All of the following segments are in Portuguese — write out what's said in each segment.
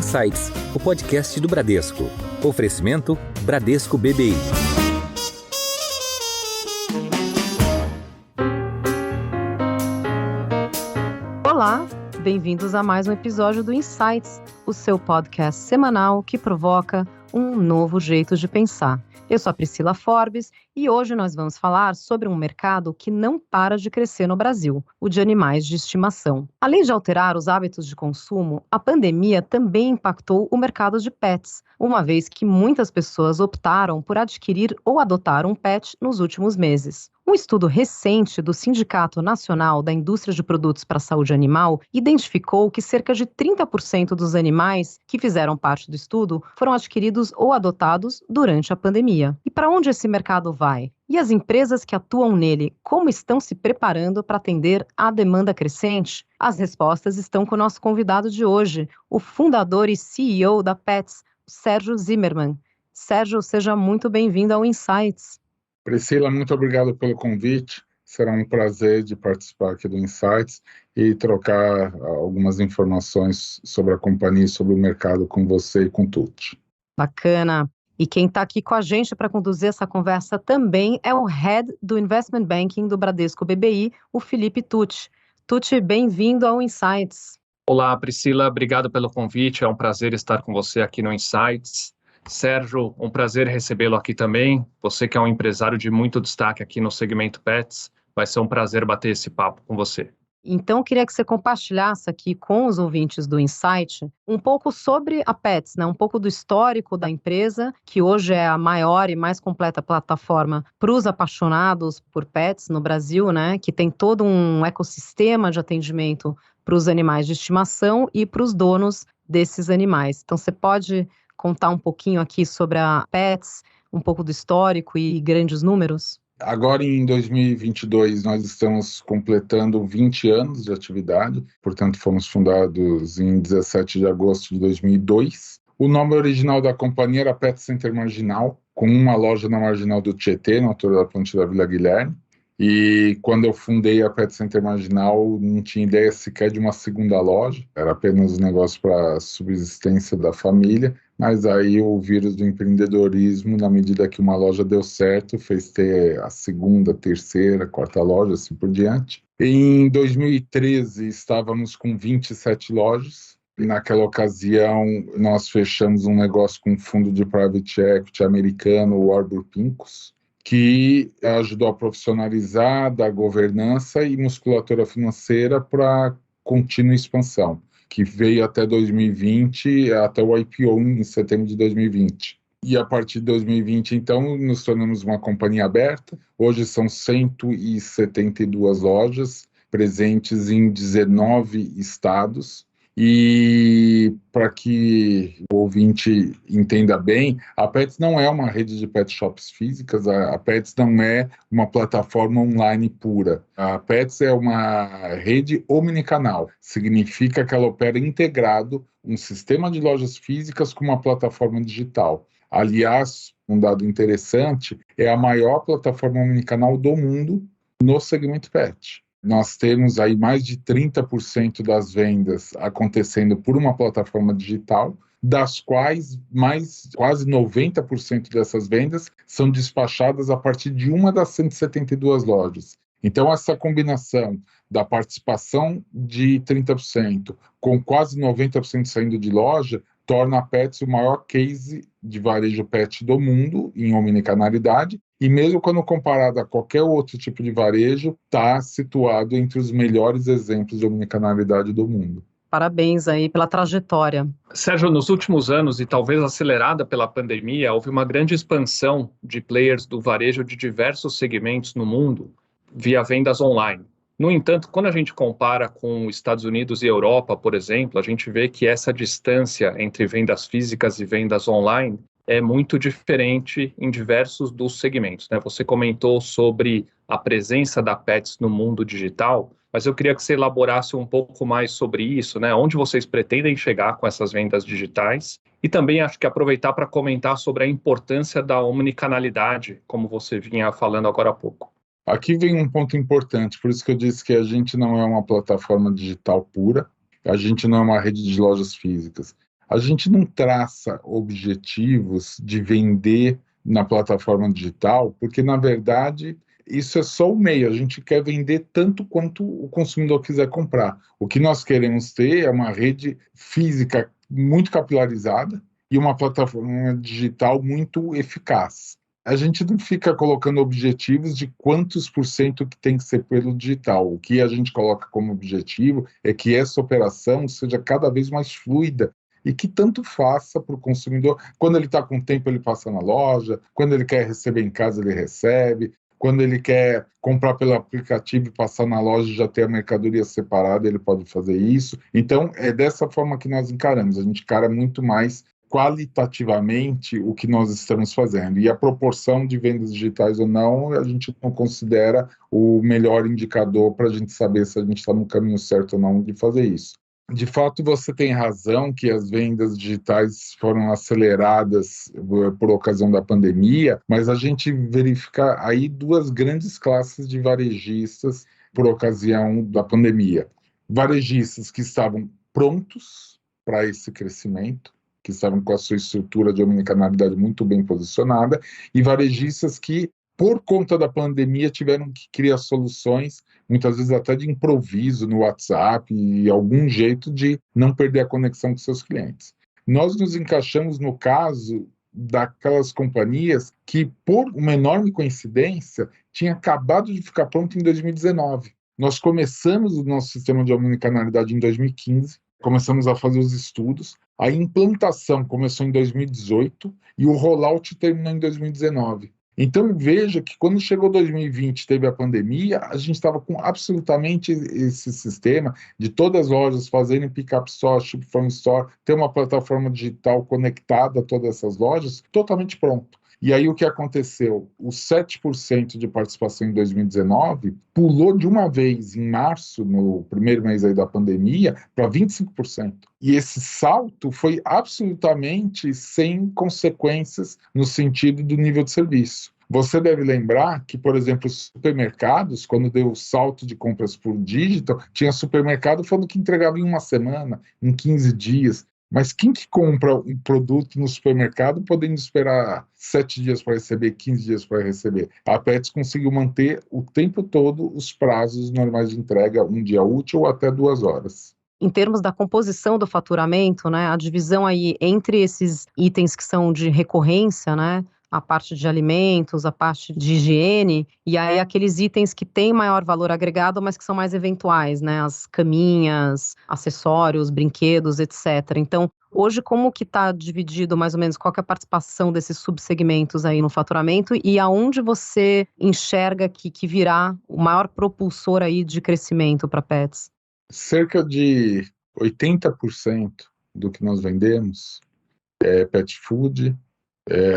Insights, o podcast do Bradesco. Oferecimento Bradesco BBI. Olá, bem-vindos a mais um episódio do Insights, o seu podcast semanal que provoca um novo jeito de pensar. Eu sou a Priscila Forbes e hoje nós vamos falar sobre um mercado que não para de crescer no Brasil, o de animais de estimação. Além de alterar os hábitos de consumo, a pandemia também impactou o mercado de pets, uma vez que muitas pessoas optaram por adquirir ou adotar um pet nos últimos meses. Um estudo recente do Sindicato Nacional da Indústria de Produtos para a Saúde Animal identificou que cerca de 30% dos animais que fizeram parte do estudo foram adquiridos ou adotados durante a pandemia. E para onde esse mercado vai? E as empresas que atuam nele, como estão se preparando para atender à demanda crescente? As respostas estão com o nosso convidado de hoje, o fundador e CEO da Petz, Sérgio Zimmermann. Sérgio, seja muito bem-vindo ao Insights. Priscila, muito obrigado pelo convite. Será um prazer de participar aqui do Insights e trocar algumas informações sobre a companhia e sobre o mercado com você e com o Tucci. Bacana. E quem está aqui com a gente para conduzir essa conversa também é o Head do Investment Banking do Bradesco BBI, o Felipe Tucci. Tucci, bem-vindo ao Insights. Olá, Priscila, obrigado pelo convite. É um prazer estar com você aqui no Insights. Sérgio, um prazer recebê-lo aqui também. Você que é um empresário de muito destaque aqui no segmento Pets, vai ser um prazer bater esse papo com você. Então, eu queria que você compartilhasse aqui com os ouvintes do Insight um pouco sobre a Petz, né? Um pouco do histórico da empresa, que hoje é a maior e mais completa plataforma para os apaixonados por pets no Brasil, né? Que tem todo um ecossistema de atendimento para os animais de estimação e para os donos desses animais. Então, você pode contar um pouquinho aqui sobre a Petz, um pouco do histórico e grandes números? Agora, em 2022, nós estamos completando 20 anos de atividade, portanto, fomos fundados em 17 de agosto de 2002. O nome original da companhia era Pet Center Marginal, com uma loja na Marginal do Tietê, na altura da Ponte da Vila Guilherme. E quando eu fundei a Pet Center Marginal, não tinha ideia sequer de uma segunda loja, era apenas um negócio para a subsistência da família. Mas aí o vírus do empreendedorismo, na medida que uma loja deu certo, fez ter a segunda, terceira, quarta loja, assim por diante. Em 2013, estávamos com 27 lojas. E naquela ocasião, nós fechamos um negócio com um fundo de private equity americano, o Warburg Pincus, que ajudou a profissionalizar, dar governança e musculatura financeira para contínua expansão, que veio até 2020, até o IPO em setembro de 2020. E a partir de 2020, então, nos tornamos uma companhia aberta. Hoje são 172 lojas, presentes em 19 estados. E para que o ouvinte entenda bem, a Petz não é uma rede de pet shops físicas, a Petz não é uma plataforma online pura. A Petz é uma rede omnicanal, significa que ela opera integrado um sistema de lojas físicas com uma plataforma digital. Aliás, um dado interessante, é a maior plataforma omnicanal do mundo no segmento pet. Nós temos aí mais de 30% das vendas acontecendo por uma plataforma digital, das quais quase 90% dessas vendas são despachadas a partir de uma das 172 lojas. Então, essa combinação da participação de 30% com quase 90% saindo de loja torna a Petz o maior case de varejo pet do mundo em omnicanalidade, e mesmo quando comparado a qualquer outro tipo de varejo, está situado entre os melhores exemplos de omnicanalidade do mundo. Parabéns aí pela trajetória. Sérgio, nos últimos anos, e talvez acelerada pela pandemia, houve uma grande expansão de players do varejo de diversos segmentos no mundo via vendas online. No entanto, quando a gente compara com os Estados Unidos e Europa, por exemplo, a gente vê que essa distância entre vendas físicas e vendas online é muito diferente em diversos dos segmentos, né? Você comentou sobre a presença da Petz no mundo digital, mas eu queria que você elaborasse um pouco mais sobre isso, né? Onde vocês pretendem chegar com essas vendas digitais? E também acho que aproveitar para comentar sobre a importância da omnicanalidade, como você vinha falando agora há pouco. Aqui vem um ponto importante, por isso que eu disse que a gente não é uma plataforma digital pura, a gente não é uma rede de lojas físicas. A gente não traça objetivos de vender na plataforma digital, porque, na verdade, isso é só o meio. A gente quer vender tanto quanto o consumidor quiser comprar. O que nós queremos ter é uma rede física muito capilarizada e uma plataforma digital muito eficaz. A gente não fica colocando objetivos de quantos por cento que tem que ser pelo digital. O que a gente coloca como objetivo é que essa operação seja cada vez mais fluida e que tanto faça para o consumidor. Quando ele está com tempo, ele passa na loja. Quando ele quer receber em casa, ele recebe. Quando ele quer comprar pelo aplicativo e passar na loja e já ter a mercadoria separada, ele pode fazer isso. Então, é dessa forma que nós encaramos. A gente encara muito mais qualitativamente o que nós estamos fazendo. E a proporção de vendas digitais ou não, a gente não considera o melhor indicador para a gente saber se a gente está no caminho certo ou não de fazer isso. De fato, você tem razão que as vendas digitais foram aceleradas por ocasião da pandemia, mas a gente verifica aí duas grandes classes de varejistas por ocasião da pandemia. Varejistas que estavam prontos para esse crescimento, que estavam com a sua estrutura de omnicanalidade muito bem posicionada, e varejistas que, por conta da pandemia, tiveram que criar soluções, muitas vezes até de improviso no WhatsApp, e algum jeito de não perder a conexão com seus clientes. Nós nos encaixamos no caso daquelas companhias que, por uma enorme coincidência, tinha acabado de ficar pronto em 2019. Nós começamos o nosso sistema de omnicanalidade em 2015, começamos a fazer os estudos, a implantação começou em 2018 e o rollout terminou em 2019. Então, veja que quando chegou 2020, teve a pandemia, a gente estava com absolutamente esse sistema de todas as lojas fazerem pick-up store, ship from store, ter uma plataforma digital conectada a todas essas lojas, totalmente pronto. E aí o que aconteceu? Os 7% de participação em 2019 pulou de uma vez em março, no primeiro mês aí da pandemia, para 25%. E esse salto foi absolutamente sem consequências no sentido do nível de serviço. Você deve lembrar que, por exemplo, os supermercados, quando deu o salto de compras por digital, tinha supermercado falando que entregava em uma semana, em 15 dias. Mas quem que compra um produto no supermercado podendo esperar 7 dias para receber, 15 dias para receber? A Pets conseguiu manter o tempo todo os prazos normais de entrega, um dia útil ou até 2 horas. Em termos da composição do faturamento, né, a divisão aí entre esses itens que são de recorrência, né, a parte de alimentos, a parte de higiene, e aí aqueles itens que têm maior valor agregado, mas que são mais eventuais, né? As caminhas, acessórios, brinquedos, etc. Então, hoje, como que está dividido mais ou menos, qual que é a participação desses subsegmentos aí no faturamento e aonde você enxerga que virá o maior propulsor aí de crescimento para Pets? Cerca de 80% do que nós vendemos é pet food,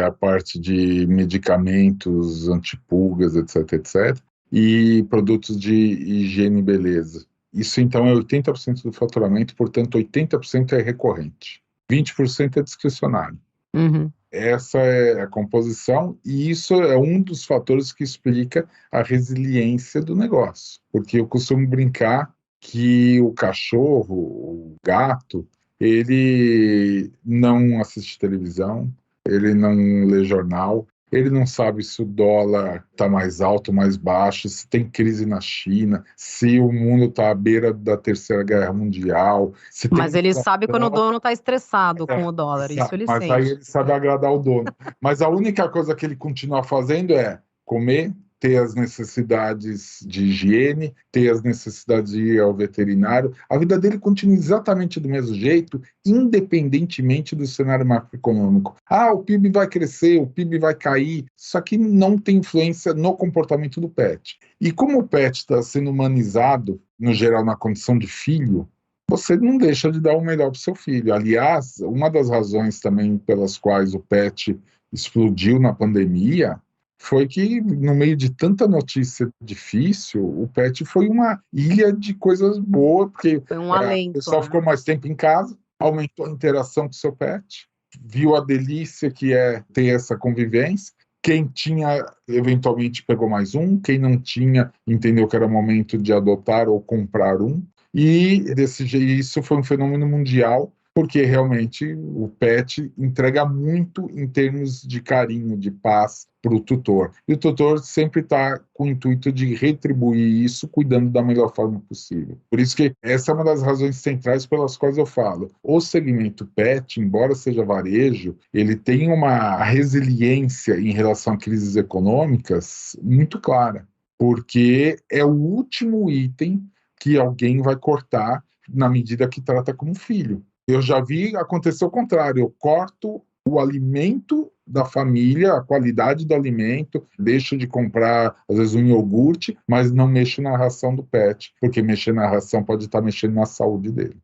a parte de medicamentos, antipulgas, etc., etc., e produtos de higiene e beleza. Isso, então, é 80% do faturamento, portanto, 80% é recorrente. 20% é discricionário. Uhum. Essa é a composição, e isso é um dos fatores que explica a resiliência do negócio. Porque eu costumo brincar que o cachorro, o gato, ele não assiste televisão, ele não lê jornal, ele não sabe se o dólar está mais alto ou mais baixo, se tem crise na China, se o mundo está à beira da Terceira Guerra Mundial. Mas ele sabe quando o dono está estressado com o dólar, isso ele mas sente. aí ele sabe agradar o dono. Mas a única coisa que ele continua fazendo é comer, ter as necessidades de higiene, ter as necessidades de ir ao veterinário. A vida dele continua exatamente do mesmo jeito, independentemente do cenário macroeconômico. O PIB vai crescer, o PIB vai cair, só que não tem influência no comportamento do pet. E como o pet está sendo humanizado, no geral, na condição de filho, você não deixa de dar o melhor para o seu filho. Aliás, uma das razões também pelas quais o pet explodiu na pandemia foi que, no meio de tanta notícia difícil, o pet foi uma ilha de coisas boas, porque foi um alento, o pessoal ficou mais tempo em casa, aumentou a interação com o seu pet, viu a delícia que é ter essa convivência. Quem tinha, eventualmente, pegou mais um, quem não tinha, entendeu que era momento de adotar ou comprar um. E isso foi um fenômeno mundial, porque realmente o pet entrega muito em termos de carinho, de paz para o tutor. E o tutor sempre está com o intuito de retribuir isso, cuidando da melhor forma possível. Por isso que essa é uma das razões centrais pelas quais eu falo. O segmento pet, embora seja varejo, ele tem uma resiliência em relação a crises econômicas muito clara, porque é o último item que alguém vai cortar na medida que trata como filho. Eu já vi acontecer o contrário, eu corto o alimento da família, a qualidade do alimento, deixo de comprar, às vezes, um iogurte, mas não mexo na ração do pet, porque mexer na ração pode estar mexendo na saúde dele.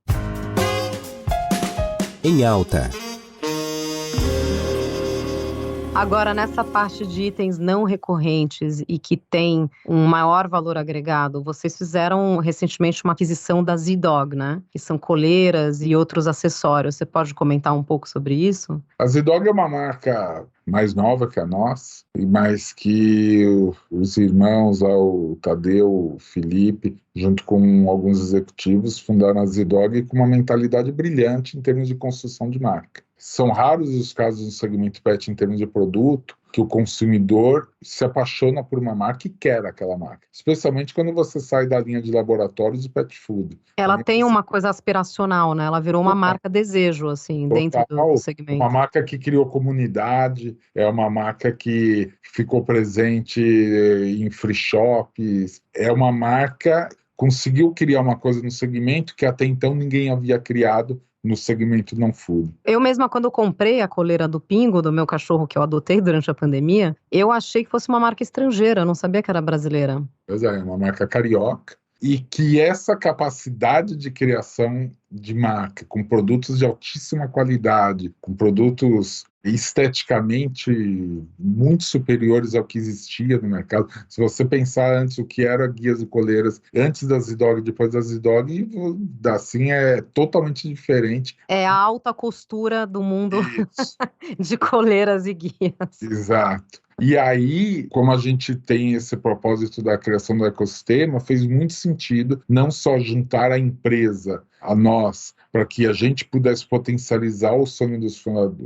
Em alta. Agora, nessa parte de itens não recorrentes e que tem um maior valor agregado, vocês fizeram recentemente uma aquisição da Z-Dog, né? Que são coleiras e outros acessórios. Você pode comentar um pouco sobre isso? A Z-Dog é uma marca mais nova que a nossa, mas que os irmãos, o Tadeu, o Felipe, junto com alguns executivos, fundaram a Z-Dog com uma mentalidade brilhante em termos de construção de marca. São raros os casos no segmento pet em termos de produto que o consumidor se apaixona por uma marca e quer aquela marca. Especialmente quando você sai da linha de laboratórios e pet food. Ela tem uma coisa aspiracional, né? Ela virou uma marca desejo, assim, dentro do segmento. Uma marca que criou comunidade, é uma marca que ficou presente em free shops, é uma marca que conseguiu criar uma coisa no segmento que até então ninguém havia criado no segmento não food. Eu mesma, quando eu comprei a coleira do Pingo, do meu cachorro que eu adotei durante a pandemia, eu achei que fosse uma marca estrangeira, eu não sabia que era brasileira. Pois é uma marca carioca, e que essa capacidade de criação de marca, com produtos de altíssima qualidade, com produtos esteticamente muito superiores ao que existia no mercado. Se você pensar antes o que era guias e coleiras, antes da Z-Dog e depois da Z-Dog, assim é totalmente diferente. É a alta costura do mundo de coleiras e guias. Exato. E aí, como a gente tem esse propósito da criação do ecossistema, fez muito sentido não só juntar a empresa a nós, para que a gente pudesse potencializar o sonho dos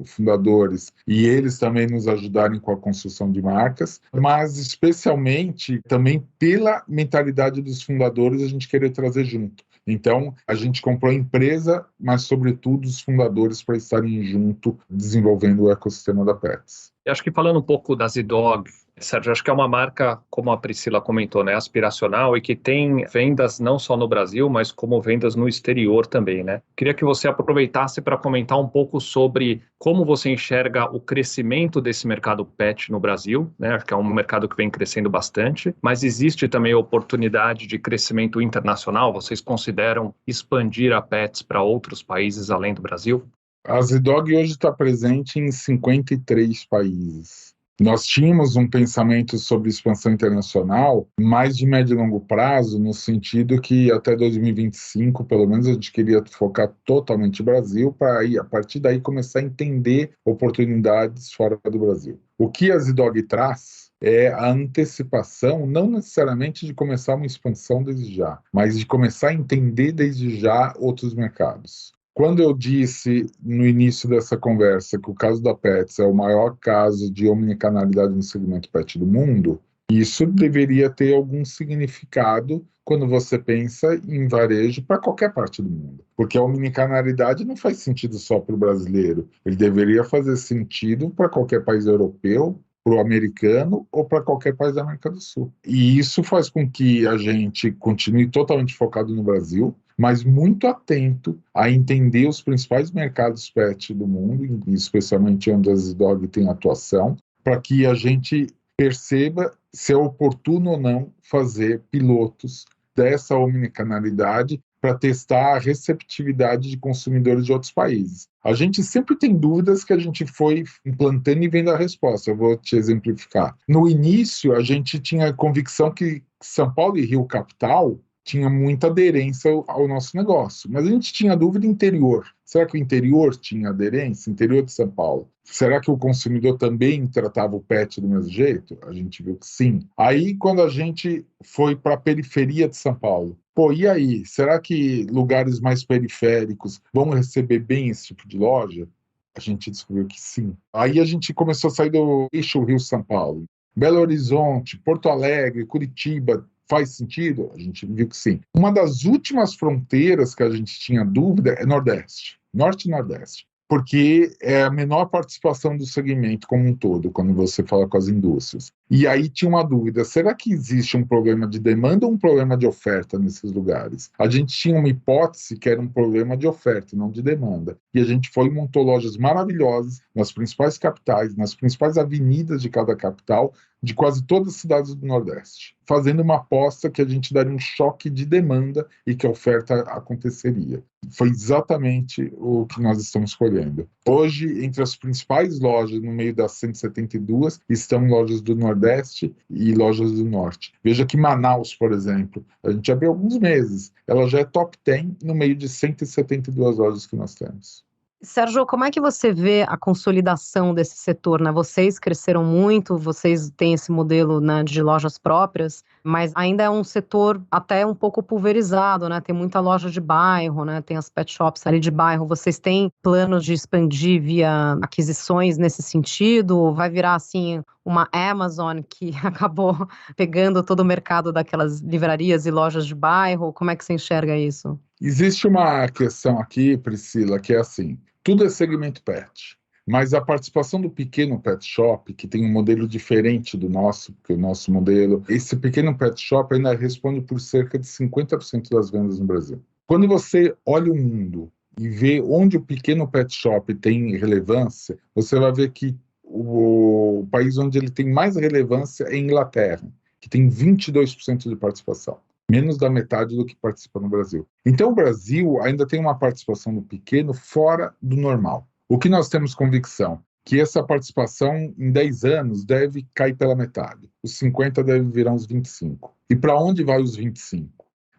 fundadores e eles também nos ajudarem com a construção de marcas, mas especialmente também pela mentalidade dos fundadores a gente querer trazer junto. Então, a gente comprou a empresa, mas, sobretudo, os fundadores para estarem junto desenvolvendo o ecossistema da Pets. Eu acho que falando um pouco da Z-Dog, Sérgio, acho que é uma marca, como a Priscila comentou, né, aspiracional e que tem vendas não só no Brasil, mas como vendas no exterior também, né? Queria que você aproveitasse para comentar um pouco sobre como você enxerga o crescimento desse mercado pet no Brasil, né? Acho que é um mercado que vem crescendo bastante, mas existe também oportunidade de crescimento internacional? Vocês consideram expandir a Pets para outros países além do Brasil? A Z-Dog hoje está presente em 53 países. Nós tínhamos um pensamento sobre expansão internacional mais de médio e longo prazo, no sentido que até 2025, pelo menos, a gente queria focar totalmente no Brasil para aí, a partir daí começar a entender oportunidades fora do Brasil. O que a Z-Dog traz é a antecipação, não necessariamente de começar uma expansão desde já, mas de começar a entender desde já outros mercados. Quando eu disse no início dessa conversa que o caso da Pets é o maior caso de omnicanalidade no segmento pet do mundo, isso deveria ter algum significado quando você pensa em varejo para qualquer parte do mundo. Porque a omnicanalidade não faz sentido só para o brasileiro, ele deveria fazer sentido para qualquer país europeu, para o americano ou para qualquer país da América do Sul. E isso faz com que a gente continue totalmente focado no Brasil, mas muito atento a entender os principais mercados pet do mundo, especialmente onde a Z-Dog tem atuação, para que a gente perceba se é oportuno ou não fazer pilotos dessa omnicanalidade para testar a receptividade de consumidores de outros países. A gente sempre tem dúvidas que a gente foi implantando e vendo a resposta. Eu vou te exemplificar. No início, a gente tinha a convicção que São Paulo e Rio Capital tinha muita aderência ao nosso negócio. Mas a gente tinha dúvida interior. Será que o interior tinha aderência? Interior de São Paulo. Será que o consumidor também tratava o pet do mesmo jeito? A gente viu que sim. Aí, quando a gente foi para a periferia de São Paulo, Pô, e aí? Será que lugares mais periféricos vão receber bem esse tipo de loja? A gente descobriu que sim. Aí a gente começou a sair do eixo Rio-São Paulo. Belo Horizonte, Porto Alegre, Curitiba, faz sentido? A gente viu que sim. Uma das últimas fronteiras que a gente tinha dúvida é Nordeste, Norte e Nordeste, porque é a menor participação do segmento como um todo, quando você fala com as indústrias. E aí tinha uma dúvida, será que existe um problema de demanda ou um problema de oferta nesses lugares? A gente tinha uma hipótese que era um problema de oferta, não de demanda. E a gente foi e montou lojas maravilhosas nas principais capitais, nas principais avenidas de cada capital, de quase todas as cidades do Nordeste, fazendo uma aposta que a gente daria um choque de demanda e que a oferta aconteceria. Foi exatamente o que nós estamos escolhendo. Hoje, entre as principais lojas, no meio das 172, estão lojas do Nordeste e lojas do Norte. Veja que Manaus, por exemplo, a gente abriu há alguns meses, ela já é top 10 no meio de 172 lojas que nós temos. Sérgio, como é que você vê a consolidação desse setor, né? Vocês cresceram muito, vocês têm esse modelo, né, de lojas próprias, mas ainda é um setor até um pouco pulverizado, né? Tem muita loja de bairro, né? Tem as pet shops ali de bairro. Vocês têm planos de expandir via aquisições nesse sentido? Vai virar, assim, uma Amazon que acabou pegando todo o mercado daquelas livrarias e lojas de bairro? Como é que você enxerga isso? Existe uma questão aqui, Priscila, que é assim, tudo é segmento pet, mas a participação do pequeno pet shop, que tem um modelo diferente do nosso, porque o nosso modelo, esse pequeno pet shop ainda responde por cerca de 50% das vendas no Brasil. Quando você olha o mundo e vê onde o pequeno pet shop tem relevância, você vai ver que o país onde ele tem mais relevância é a Inglaterra, que tem 22% de participação. Menos da metade do que participa no Brasil. Então, o Brasil ainda tem uma participação do pequeno fora do normal. O que nós temos convicção? Que essa participação, em 10 anos, deve cair pela metade. Os 50 devem virar uns 25. E para onde vai os 25?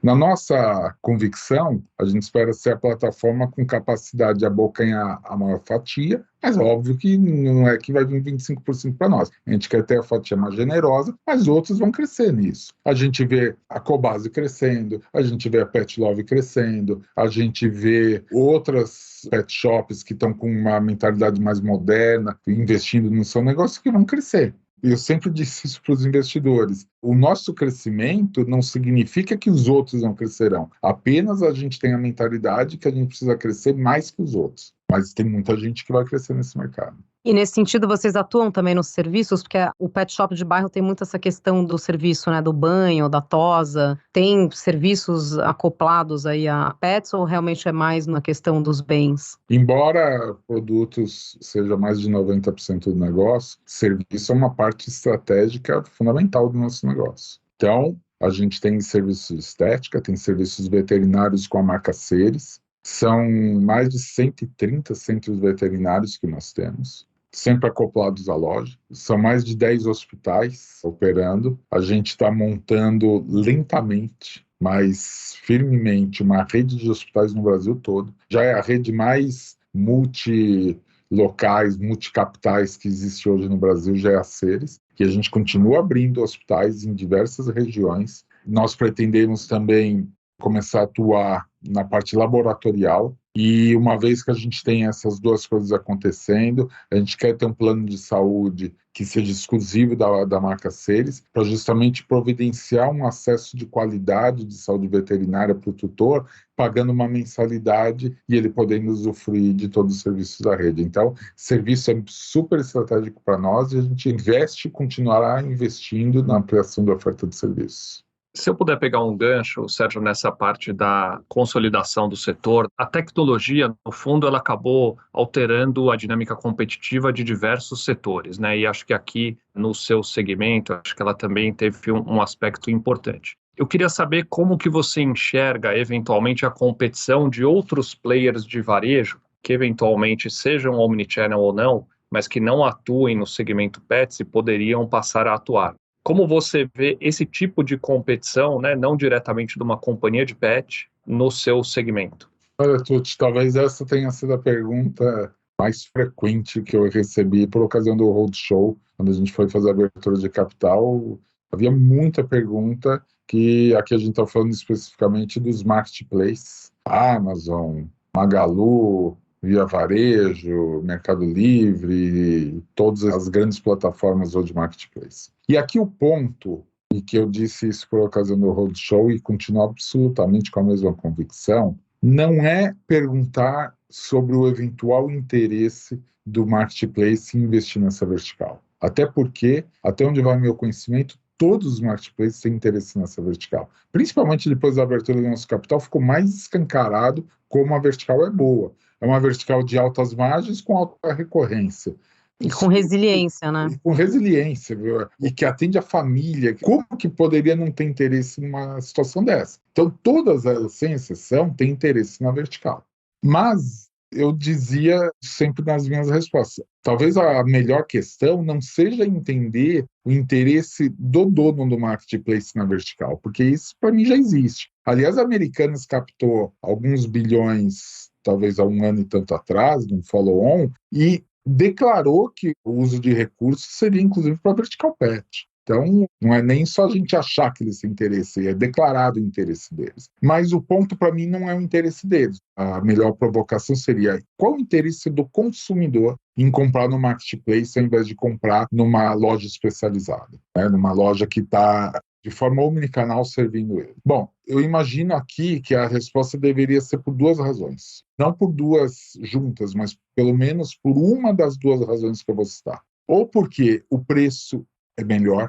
Na nossa convicção, a gente espera ser a plataforma com capacidade de abocanhar a maior fatia, mas óbvio que não é que vai vir 25% para nós. A gente quer ter a fatia mais generosa, mas outros vão crescer nisso. A gente vê a Cobasi crescendo, a gente vê a Pet Love crescendo, a gente vê outras pet shops que estão com uma mentalidade mais moderna, investindo no seu negócio, que vão crescer. Eu sempre disse isso para os investidores. O nosso crescimento não significa que os outros não crescerão. Apenas a gente tem a mentalidade que a gente precisa crescer mais que os outros. Mas tem muita gente que vai crescer nesse mercado. E nesse sentido, vocês atuam também nos serviços? Porque o pet shop de bairro tem muito essa questão do serviço, né? Do banho, da tosa. Tem serviços acoplados aí a pets ou realmente é mais na questão dos bens? Embora produtos seja mais de 90% do negócio, serviço é uma parte estratégica fundamental do nosso negócio. Então, a gente tem serviços de estética, tem serviços veterinários com a marca Seres. São mais de 130 centros veterinários que nós temos, sempre acoplados à loja. São mais de 10 hospitais operando. A gente está montando lentamente, mas firmemente, uma rede de hospitais no Brasil todo. Já é a rede mais multilocais, multicapitais que existe hoje no Brasil, já é a Seres, que a gente continua abrindo hospitais em diversas regiões. Nós pretendemos também começar a atuar na parte laboratorial, e uma vez que a gente tem essas duas coisas acontecendo, a gente quer ter um plano de saúde que seja exclusivo da marca Seres, para justamente providenciar um acesso de qualidade de saúde veterinária para o tutor, pagando uma mensalidade e ele podendo usufruir de todos os serviços da rede. Então, serviço é super estratégico para nós e a gente investe e continuará investindo na ampliação da oferta de serviços. Se eu puder pegar um gancho, Sérgio, nessa parte da consolidação do setor, a tecnologia, no fundo, ela acabou alterando a dinâmica competitiva de diversos setores, né? E acho que aqui, no seu segmento, acho que ela também teve um aspecto importante. Eu queria saber como que você enxerga, eventualmente, a competição de outros players de varejo, que eventualmente sejam omnichannel ou não, mas que não atuem no segmento pets e poderiam passar a atuar. Como você vê esse tipo de competição, né, não diretamente de uma companhia de pet, no seu segmento? Olha, Tuti, talvez essa tenha sido a pergunta mais frequente que eu recebi por ocasião do Roadshow, quando a gente foi fazer a abertura de capital. Havia muita pergunta que aqui a gente está falando especificamente dos marketplaces, Amazon, Magalu, Via Varejo, Mercado Livre, todas as grandes plataformas hoje de marketplace. E aqui o ponto, e que eu disse isso por ocasião do Roadshow e continuo absolutamente com a mesma convicção, não é perguntar sobre o eventual interesse do marketplace em investir nessa vertical. Até porque, até onde vai meu conhecimento, todos os marketplaces têm interesse nessa vertical. Principalmente depois da abertura do nosso capital, ficou mais escancarado como a vertical é boa. É uma vertical de altas margens com alta recorrência. E com resiliência, né? E com resiliência, viu? E que atende a família. Como que poderia não ter interesse numa situação dessa? Então, todas elas, sem exceção, têm interesse na vertical. Mas eu dizia sempre nas minhas respostas, talvez a melhor questão não seja entender o interesse do dono do marketplace na vertical, porque isso para mim já existe. Aliás, a Americanas captou alguns bilhões, talvez há um ano e tanto atrás, num follow-on, e declarou que o uso de recursos seria inclusive para vertical pet. Então, não é nem só a gente achar que eles têm interesse, é declarado o interesse deles. Mas o ponto, para mim, não é o interesse deles. A melhor provocação seria qual o interesse do consumidor em comprar no marketplace ao invés de comprar numa loja especializada, né? Numa loja que está de forma omnicanal servindo ele. Bom, eu imagino aqui que a resposta deveria ser por duas razões. Não por duas juntas, mas pelo menos por uma das duas razões que eu vou citar. Ou porque o preço é melhor,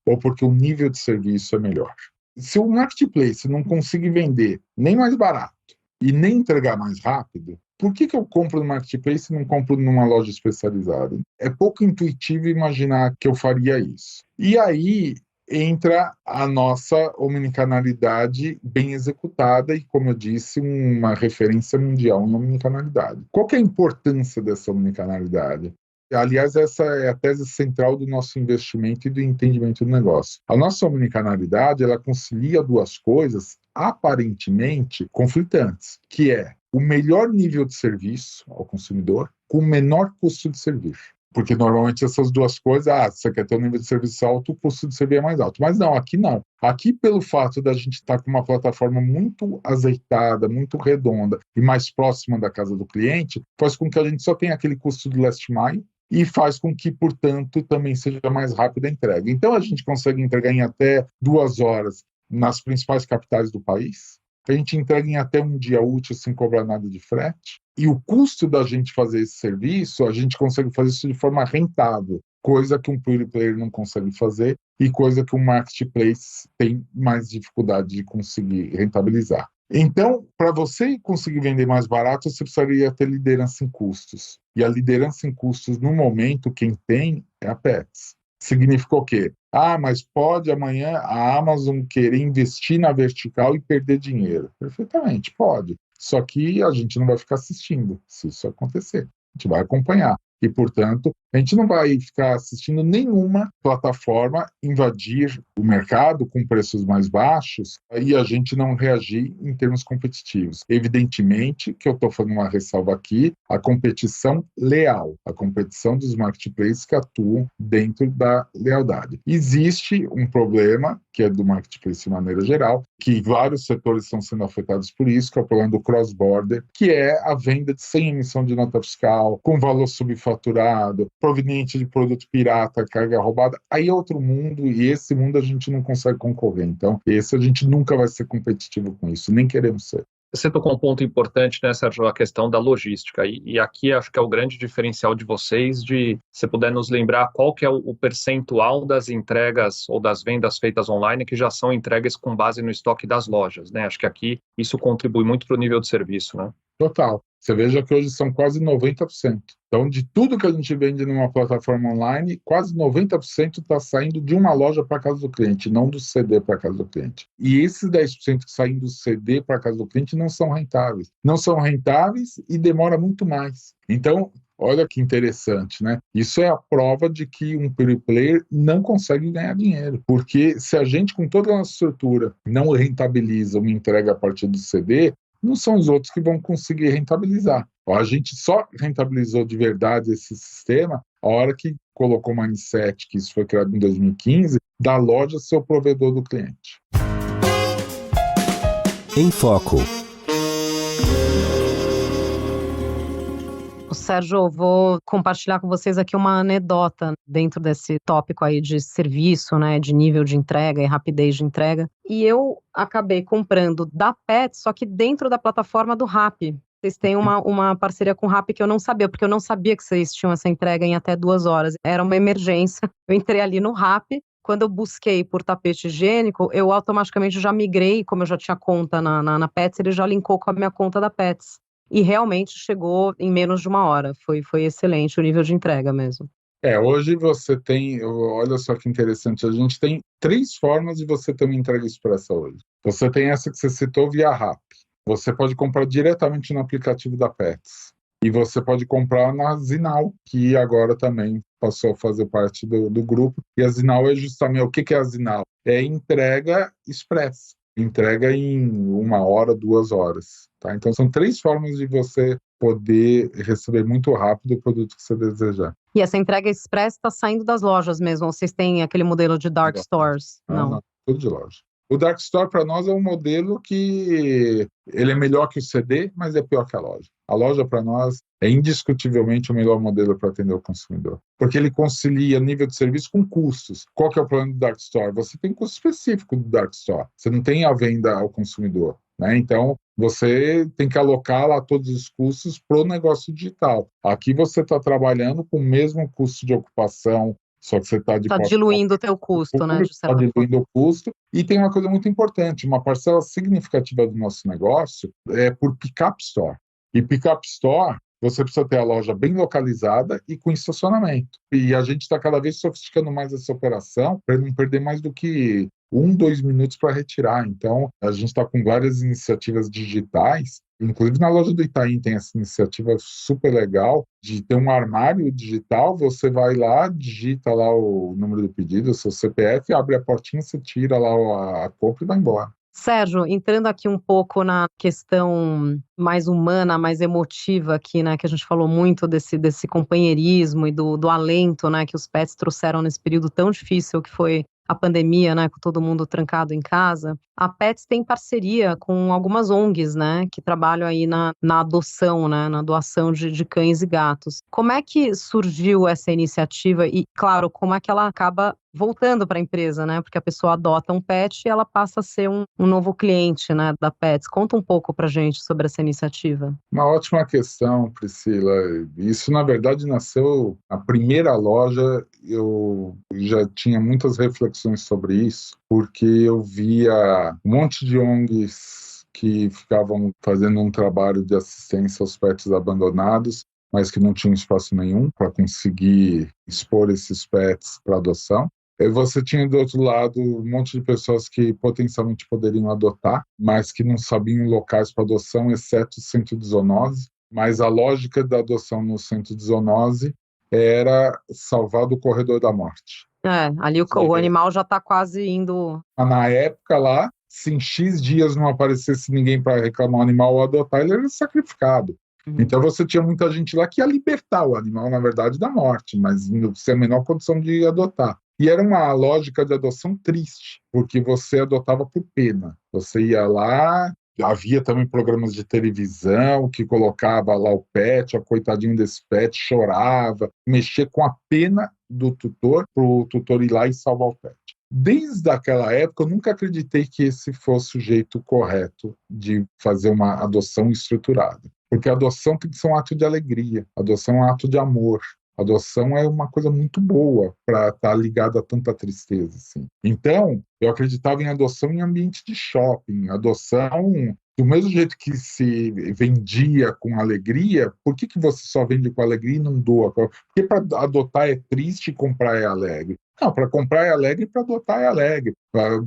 ou porque o nível de serviço é melhor. Se o marketplace não conseguir vender nem mais barato e nem entregar mais rápido, por que eu compro no marketplace e não compro numa loja especializada? É pouco intuitivo imaginar que eu faria isso. E aí entra a nossa omnicanalidade bem executada e, como eu disse, uma referência mundial em omnicanalidade. Qual que é a importância dessa omnicanalidade? Aliás, essa é a tese central do nosso investimento e do entendimento do negócio. A nossa omnicanalidade, ela concilia duas coisas aparentemente conflitantes, que é o melhor nível de serviço ao consumidor com o menor custo de servir. Porque normalmente essas duas coisas, você quer ter um nível de serviço alto, o custo de servir é mais alto. Mas não, aqui não. Aqui, pelo fato da gente estar com uma plataforma muito azeitada, muito redonda e mais próxima da casa do cliente, faz com que a gente só tenha aquele custo do last mile, e faz com que, portanto, também seja mais rápida a entrega. Então, a gente consegue entregar em até 2 horas nas principais capitais do país, a gente entrega em até um dia útil sem cobrar nada de frete, e o custo da gente fazer esse serviço, a gente consegue fazer isso de forma rentável, coisa que um pure player não consegue fazer e coisa que um marketplace tem mais dificuldade de conseguir rentabilizar. Então, para você conseguir vender mais barato, você precisaria ter liderança em custos. E a liderança em custos, no momento, quem tem é a Pets. Significa o quê? Mas pode amanhã a Amazon querer investir na vertical e perder dinheiro. Perfeitamente, pode. Só que a gente não vai ficar assistindo se isso acontecer. A gente vai acompanhar. E, portanto, a gente não vai ficar assistindo nenhuma plataforma invadir o mercado com preços mais baixos e a gente não reagir em termos competitivos. Evidentemente que eu estou fazendo uma ressalva aqui, a competição leal, a competição dos marketplaces que atuam dentro da lealdade. Existe um problema, que é do marketplace de maneira geral, que vários setores estão sendo afetados por isso, que é o problema do cross-border, que é a venda sem emissão de nota fiscal, com valor subfaturado, proveniente de produto pirata, carga roubada, aí é outro mundo, e esse mundo a gente não consegue concorrer. Então, esse a gente nunca vai ser competitivo com isso, nem queremos ser. Você tocou um ponto importante, né, Sérgio, a questão da logística, e aqui acho que é o grande diferencial de vocês, de se puder nos lembrar qual que é o percentual das entregas ou das vendas feitas online que já são entregues com base no estoque das lojas, né? Acho que aqui isso contribui muito para o nível de serviço, né? Total. Você veja que hoje são quase 90%. Então, de tudo que a gente vende numa plataforma online, quase 90% está saindo de uma loja para a casa do cliente, não do CD para a casa do cliente. E esses 10% que saem do CD para a casa do cliente não são rentáveis. Não são rentáveis e demora muito mais. Então, olha que interessante, né? Isso é a prova de que um pure player não consegue ganhar dinheiro. Porque se a gente, com toda a nossa estrutura, não rentabiliza uma entrega a partir do CD, não são os outros que vão conseguir rentabilizar. A gente só rentabilizou de verdade esse sistema a hora que colocou o mindset, que isso foi criado em 2015, da loja ser o provedor do cliente. Em Foco. Sérgio, eu vou compartilhar com vocês aqui uma anedota dentro desse tópico aí de serviço, né, de nível de entrega e rapidez de entrega. E eu acabei comprando da Pets, só que dentro da plataforma do Rappi. Vocês têm uma parceria com o Rappi que eu não sabia, porque eu não sabia que vocês tinham essa entrega em até 2 horas. Era uma emergência. Eu entrei ali no Rappi. Quando eu busquei por tapete higiênico, eu automaticamente já migrei, como eu já tinha conta na Pets, ele já linkou com a minha conta da Pets. E realmente chegou em menos de 1 hora. Foi excelente o nível de entrega mesmo. Hoje você tem, olha só que interessante, a gente tem 3 formas de você ter uma entrega expressa hoje. Você tem essa que você citou via Rappi. Você pode comprar diretamente no aplicativo da Pets. E você pode comprar na Zinal, que agora também passou a fazer parte do grupo. E a Zinal é justamente, o que é a Zinal? É entrega expressa. Entrega em 1 hora, 2 horas. Tá? Então, são 3 formas de você poder receber muito rápido o produto que você desejar. E essa entrega express está saindo das lojas mesmo? Ou vocês têm aquele modelo de dark stores? Não, tudo de loja. O Dark Store, para nós, é um modelo que ele é melhor que o CD, mas é pior que a loja. A loja, para nós, é indiscutivelmente o melhor modelo para atender o consumidor. Porque ele concilia nível de serviço com custos. Qual que é o plano do Dark Store? Você tem custo específico do Dark Store. Você não tem a venda ao consumidor, né? Então, você tem que alocar lá todos os custos para o negócio digital. Aqui você está trabalhando com o mesmo custo de ocupação, só que você está diluindo o teu custo, né? Está diluindo o custo. E tem uma coisa muito importante, uma parcela significativa do nosso negócio é por pick-up store. E pick-up store, você precisa ter a loja bem localizada e com estacionamento. E a gente está cada vez sofisticando mais essa operação para não perder mais do que 2 minutos para retirar. Então, a gente está com várias iniciativas digitais. Inclusive, na loja do Itaim tem essa iniciativa super legal de ter um armário digital. Você vai lá, digita lá o número do pedido, o seu CPF, abre a portinha, você tira lá a compra e vai embora. Sérgio, entrando aqui um pouco na questão mais humana, mais emotiva aqui, né, que a gente falou muito desse companheirismo e do alento, né, que os pets trouxeram nesse período tão difícil que foi a pandemia, né, com todo mundo trancado em casa. A Pets tem parceria com algumas ONGs, né, que trabalham aí na adoção, né, na doação de cães e gatos. Como é que surgiu essa iniciativa e, claro, como é que ela acaba voltando para a empresa, né, porque a pessoa adota um pet e ela passa a ser um novo cliente, né, da Pets. Conta um pouco para a gente sobre essa iniciativa. Uma ótima questão, Priscila. Isso, na verdade, nasceu... A primeira loja, eu já tinha muitas reflexões sobre isso, porque eu via um monte de ONGs que ficavam fazendo um trabalho de assistência aos pets abandonados, mas que não tinham espaço nenhum para conseguir expor esses pets para adoção. E você tinha, do outro lado, um monte de pessoas que potencialmente poderiam adotar, mas que não sabiam locais para adoção, exceto o centro de zoonose. Mas a lógica da adoção no centro de zoonose era salvar do corredor da morte. Ali o animal já está quase indo... Na época lá, se em X dias não aparecesse ninguém para reclamar o animal ou adotar, ele era sacrificado. Então você tinha muita gente lá que ia libertar o animal, na verdade, da morte, mas sem a menor condição de adotar. E era uma lógica de adoção triste, porque você adotava por pena. Você ia lá, havia também programas de televisão que colocava lá o pet, o coitadinho desse pet chorava, mexia com a pena do tutor para o tutor ir lá e salvar o pet. Desde aquela época, eu nunca acreditei que esse fosse o jeito correto de fazer uma adoção estruturada. Porque a adoção tem que ser um ato de alegria, a adoção é um ato de amor. A adoção é uma coisa muito boa para estar ligada a tanta tristeza, assim. Então, eu acreditava em adoção em ambiente de shopping, adoção do mesmo jeito que se vendia com alegria. Por que você só vende com alegria e não doa? Porque para adotar é triste e comprar é alegre. Não, para comprar é alegre e para adotar é alegre.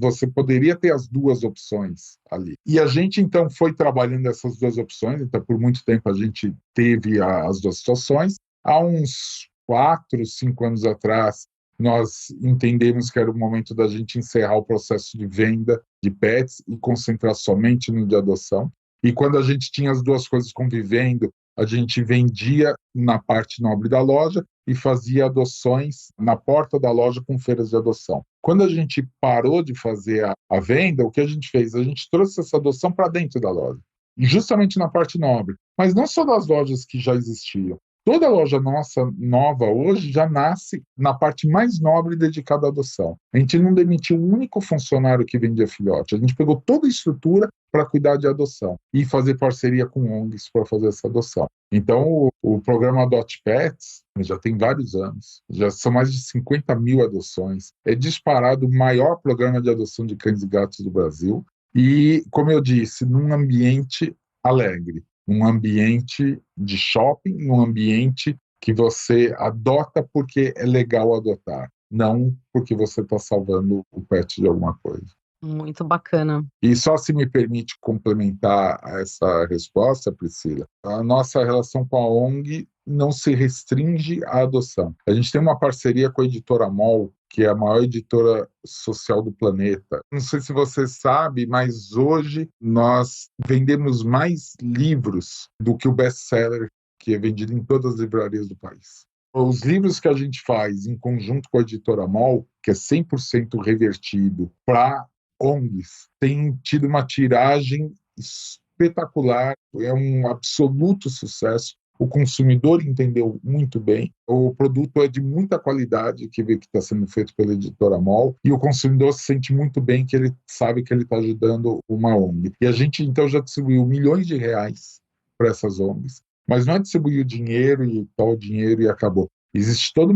Você poderia ter as 2 opções ali. E a gente, então, foi trabalhando essas 2 opções. Então, por muito tempo, a gente teve as 2 situações. Há uns 4, 5 anos atrás, nós entendemos que era o momento da gente encerrar o processo de venda de pets e concentrar somente no de adoção. E quando a gente tinha as 2 coisas convivendo, a gente vendia na parte nobre da loja e fazia adoções na porta da loja com feiras de adoção. Quando a gente parou de fazer a venda, o que a gente fez? A gente trouxe essa adoção para dentro da loja, justamente na parte nobre. Mas não só das lojas que já existiam. Toda loja nossa nova hoje já nasce na parte mais nobre dedicada à adoção. A gente não demitiu um único funcionário que vendia filhote. A gente pegou toda a estrutura para cuidar de adoção e fazer parceria com ONGs para fazer essa adoção. Então, o programa Adote Pets já tem vários anos, já são mais de 50 mil adoções. É disparado o maior programa de adoção de cães e gatos do Brasil. E, como eu disse, num ambiente alegre. Um ambiente de shopping, um ambiente que você adota porque é legal adotar, não porque você está salvando o pet de alguma coisa. Muito bacana. E só se me permite complementar essa resposta, Priscila, a nossa relação com a ONG não se restringe à adoção. A gente tem uma parceria com a editora MOL, que é a maior editora social do planeta. Não sei se você sabe, mas hoje nós vendemos mais livros do que o best-seller que é vendido em todas as livrarias do país. Os livros que a gente faz em conjunto com a editora MOL, que é 100% revertido para ONGs, tem tido uma tiragem espetacular, é um absoluto sucesso. O consumidor entendeu muito bem, o produto é de muita qualidade, que está sendo feito pela editora MOL, e o consumidor se sente muito bem que ele sabe que ele está ajudando uma ONG. E a gente, então, já distribuiu milhões de reais para essas ONGs, mas não é distribuir o dinheiro e tal dinheiro e acabou. Existe todo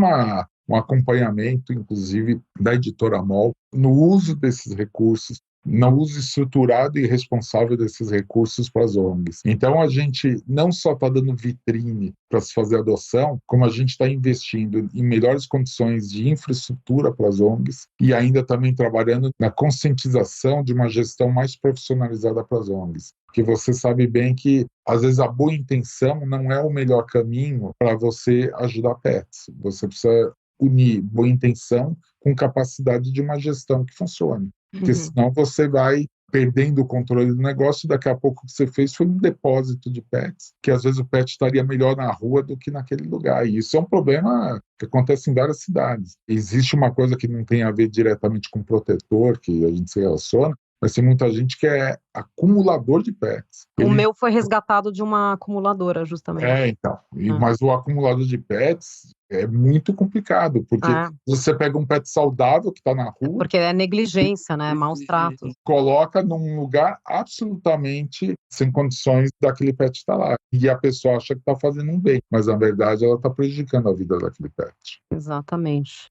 um acompanhamento, inclusive, da editora MOL, no uso desses recursos, no uso estruturado e responsável desses recursos para as ONGs. Então, a gente não só está dando vitrine para se fazer adoção, como a gente está investindo em melhores condições de infraestrutura para as ONGs e ainda também trabalhando na conscientização de uma gestão mais profissionalizada para as ONGs. Porque você sabe bem que, às vezes, a boa intenção não é o melhor caminho para você ajudar pets. Você precisa unir boa intenção com capacidade de uma gestão que funcione. Porque senão você vai perdendo o controle do negócio, e daqui a pouco o que você fez foi um depósito de pets, que às vezes o pet estaria melhor na rua do que naquele lugar. E isso é um problema que acontece em várias cidades. Existe uma coisa que não tem a ver diretamente com protetor, que a gente se relaciona, mas tem muita gente que é acumulador de pets. O meu foi resgatado de uma acumuladora, justamente. Então. Mas o acumulador de pets é muito complicado, porque você pega um pet saudável que está na rua... Porque é negligência, né? Maus tratos. Coloca num lugar absolutamente sem condições daquele pet estar lá. E a pessoa acha que está fazendo um bem, mas na verdade ela está prejudicando a vida daquele pet. Exatamente.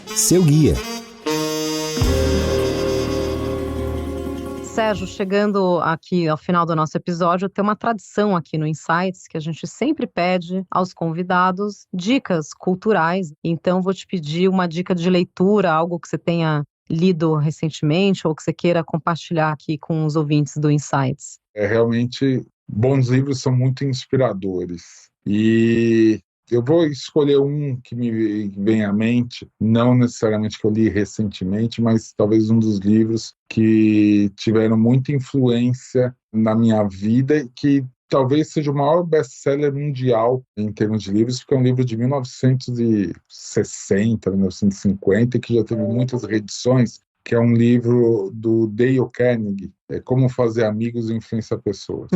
Seu guia. Sérgio, chegando aqui ao final do nosso episódio, tem uma tradição aqui no Insights que a gente sempre pede aos convidados dicas culturais. Então, vou te pedir uma dica de leitura, algo que você tenha lido recentemente ou que você queira compartilhar aqui com os ouvintes do Insights. Realmente, bons livros são muito inspiradores. E eu vou escolher um que me vem à mente, não necessariamente que eu li recentemente, mas talvez um dos livros que tiveram muita influência na minha vida e que talvez seja o maior best-seller mundial em termos de livros, porque é um livro de 1960, 1950, que já teve muitas reedições, que é um livro do Dale Carnegie, Como Fazer Amigos e Influenciar Pessoas.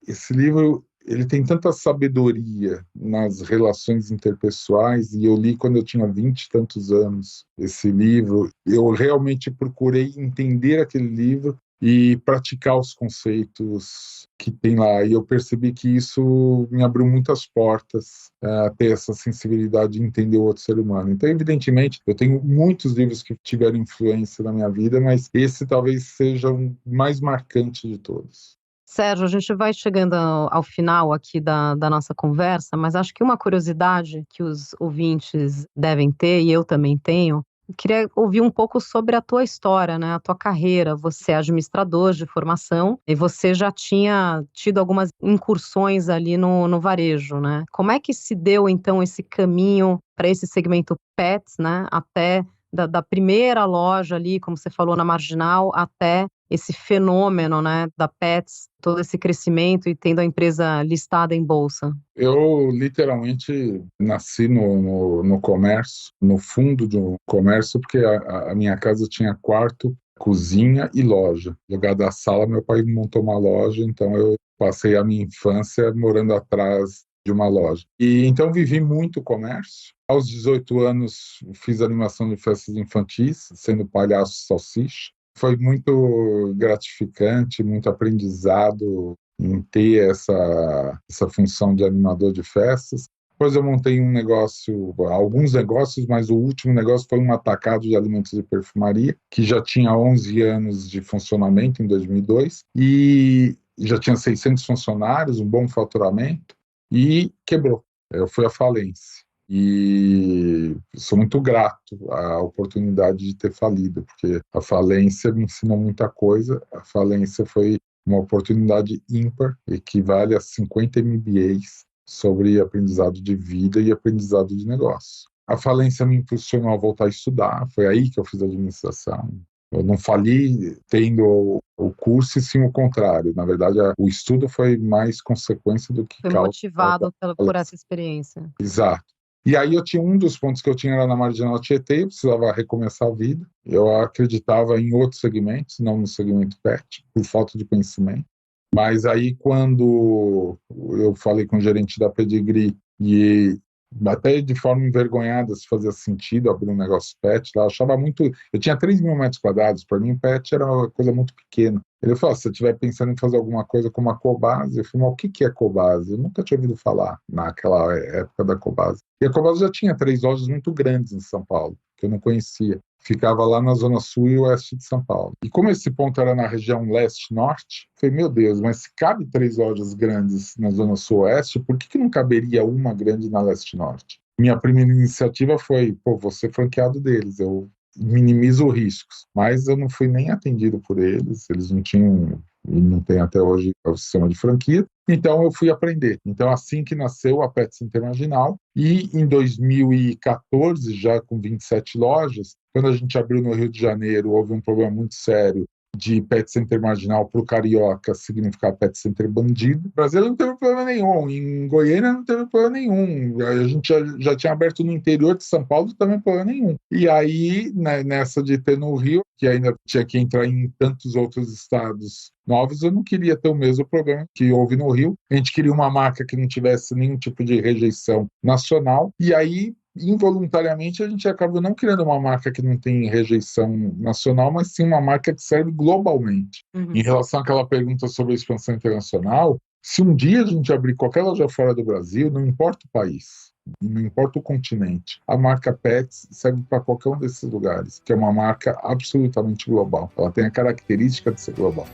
Esse livro... ele tem tanta sabedoria nas relações interpessoais, e eu li quando eu tinha 20 e tantos anos esse livro. Eu realmente procurei entender aquele livro e praticar os conceitos que tem lá. E eu percebi que isso me abriu muitas portas a ter essa sensibilidade de entender o outro ser humano. Então, evidentemente, eu tenho muitos livros que tiveram influência na minha vida, mas esse talvez seja o mais marcante de todos. Sérgio, a gente vai chegando ao final aqui da nossa conversa, mas acho que uma curiosidade que os ouvintes devem ter, e eu também tenho, eu queria ouvir um pouco sobre a tua história, né? A tua carreira. Você é administrador de formação e você já tinha tido algumas incursões ali no varejo, né? Como é que se deu, então, esse caminho para esse segmento pets, né? Até da primeira loja ali, como você falou, na Marginal, até esse fenômeno, né, da Petz, todo esse crescimento e tendo a empresa listada em bolsa? Eu literalmente nasci no comércio, no fundo de um comércio, porque a minha casa tinha quarto, cozinha e loja. No lugar da sala, meu pai montou uma loja, então eu passei a minha infância morando atrás de uma loja. E então vivi muito comércio. Aos 18 anos fiz animação de festas infantis, sendo palhaço salsicha. Foi muito gratificante, muito aprendizado em ter essa função de animador de festas. Depois eu montei alguns negócios, mas o último negócio foi um atacado de alimentos e perfumaria, que já tinha 11 anos de funcionamento em 2002, e já tinha 600 funcionários, um bom faturamento, e quebrou. Eu fui à falência. E sou muito grato à oportunidade de ter falido, porque a falência me ensinou muita coisa. A falência foi uma oportunidade ímpar, equivale a 50 MBAs sobre aprendizado de vida e aprendizado de negócio. A falência me impulsionou a voltar a estudar, foi aí que eu fiz administração. Eu não fali tendo o curso, e sim o contrário. Na verdade, o estudo foi mais consequência do que Foi causa. motivado por essa experiência. Exato. E aí um dos pontos que eu tinha era na Marginal Tietê, eu precisava recomeçar a vida. Eu acreditava em outros segmentos, não no segmento pet, por falta de conhecimento. Mas aí quando eu falei com o gerente da Pedigree, e até de forma envergonhada se fazia sentido abrir um negócio pet lá, eu achava muito... Eu tinha 3 mil metros quadrados, para mim pet era uma coisa muito pequena. Ele falou, se você estiver pensando em fazer alguma coisa como a Cobase, eu falei, mas o que é Cobase? Eu nunca tinha ouvido falar naquela época da Cobase. E a Cobase já tinha 3 lojas muito grandes em São Paulo, que eu não conhecia. Ficava lá na zona sul e oeste de São Paulo. E como esse ponto era na região leste-norte, eu falei, meu Deus, mas se cabe 3 lojas grandes na zona sul-oeste, por que não caberia uma grande na leste-norte? Minha primeira iniciativa foi, vou ser franqueado deles, eu minimizo riscos. Mas eu não fui nem atendido por eles não tinham, e não tem até hoje, o sistema de franquia. Então eu fui aprender. Então assim que nasceu a Pet Center Marginal, e em 2014, já com 27 lojas, quando a gente abriu no Rio de Janeiro, houve um problema muito sério de Pet Center Marginal para o carioca significar Pet Center bandido. O Brasil não teve problema nenhum, em Goiânia não teve problema nenhum, a gente já tinha aberto no interior de São Paulo, também problema nenhum. E aí, né, nessa de ter no Rio, que ainda tinha que entrar em tantos outros estados novos, eu não queria ter o mesmo problema que houve no Rio. A gente queria uma marca que não tivesse nenhum tipo de rejeição nacional, e aí involuntariamente a gente acaba não criando uma marca que não tem rejeição nacional, mas sim uma marca que serve globalmente. Em relação àquela pergunta sobre a expansão internacional, se um dia a gente abrir qualquer loja fora do Brasil, não importa o país, não importa o continente, a marca Pets serve para qualquer um desses lugares, que é uma marca absolutamente global. Ela tem a característica de ser global.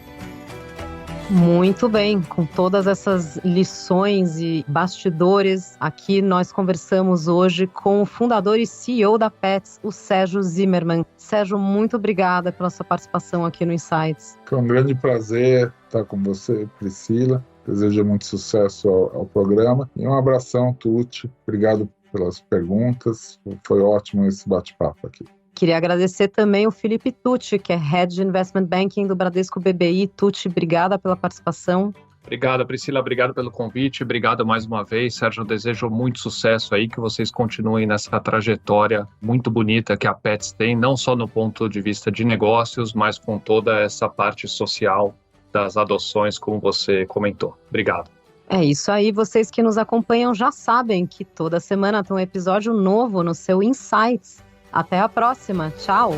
Muito bem, com todas essas lições e bastidores, aqui nós conversamos hoje com o fundador e CEO da Petz, o Sérgio Zimmermann. Sérgio, muito obrigada pela sua participação aqui no Insights. Foi um grande prazer estar com você, Priscila. Desejo muito sucesso ao programa. E um abração, Tuti. Obrigado pelas perguntas. Foi ótimo esse bate-papo aqui. Queria agradecer também o Felipe Tucci, que é Head de Investment Banking do Bradesco BBI. Tucci, obrigada pela participação. Obrigado, Priscila. Obrigado pelo convite. Obrigado mais uma vez. Sérgio, eu desejo muito sucesso aí, que vocês continuem nessa trajetória muito bonita que a Petz tem, não só no ponto de vista de negócios, mas com toda essa parte social das adoções, como você comentou. Obrigado. É isso aí. Vocês que nos acompanham já sabem que toda semana tem um episódio novo no seu Insights. Até a próxima. Tchau!